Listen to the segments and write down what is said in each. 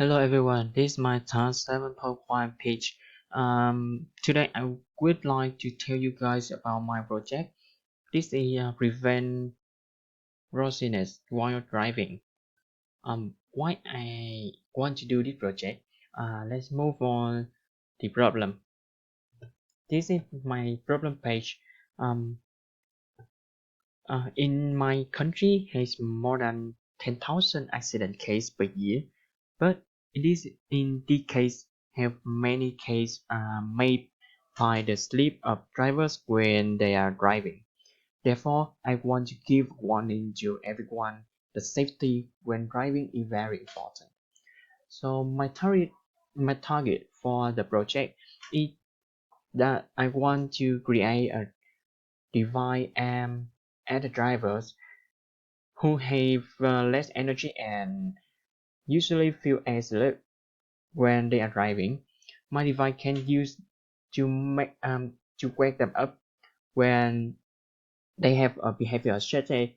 Hello everyone, this is my task 7.1 page. Today I would like to tell you guys about my project. This is prevent rossiness while driving. Why I want to do this project? Let's move on the problem. This is my problem page. Um, in my country has more than 10,000 accident cases per year, but in this case have many cases made by the sleep of drivers when they are driving. Therefore, I want to give warning to everyone. The safety when driving is very important. So my target for the project is that I want to create a device and at the drivers who have less energy and usually feel asleep when they are driving. My device can use to wake them up when they have a behavior such as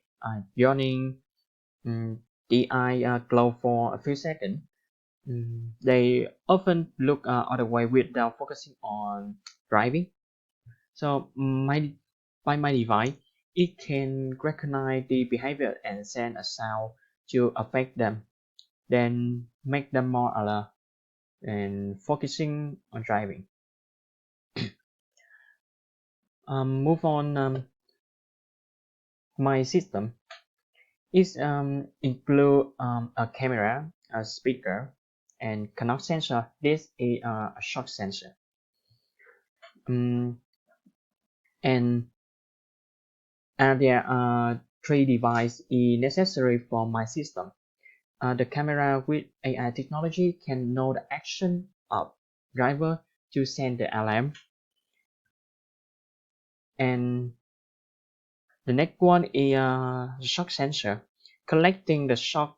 yawning, the eye closed for a few seconds. They often look other way without focusing on driving. So by my device, it can recognize the behavior and send a sound to affect them, then make them more alert and focusing on driving. Move on. My system is include a camera, a speaker, and knock sensor. This is a shock sensor. And there are three devices necessary for my system. The camera with AI technology can know the action of driver to send the alarm. And the next one is a shock sensor, collecting the shock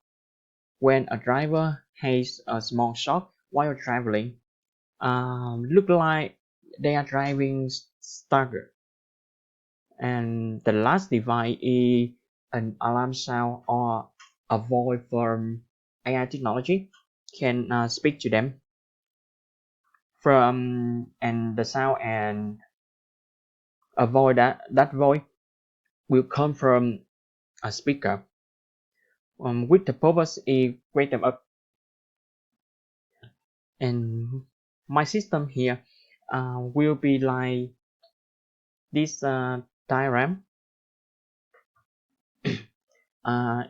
when a driver has a small shock while traveling. Look like they are driving staggered. And the last device is an alarm sound or a voice from AI technology can speak to them from and the sound and a voice that voice will come from a speaker with the purpose is wake them up. And my system here will be like this diagram.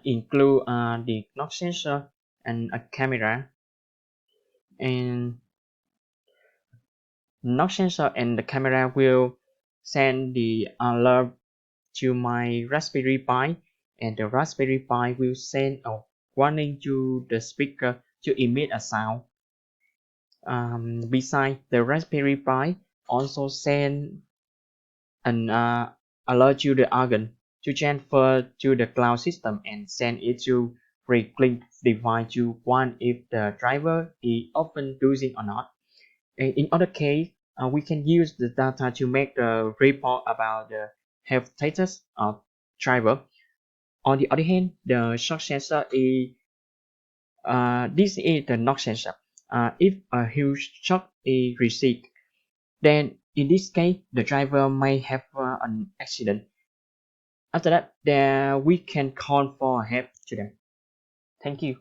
Include the knock sensor and a camera, and knock sensor and the camera will send the alert to my Raspberry Pi, and the Raspberry Pi will send a warning to the speaker to emit a sound. Besides, the Raspberry Pi also send an alert to the organ to transfer to the cloud system and send it to reclink device to one if the driver is often using or not. In other case, we can use the data to make a report about the health status of driver. On the other hand, the shock sensor is this is the knock sensor. If a huge shock is received, then in this case, the driver may have an accident. After that, we can call for help to them. Thank you.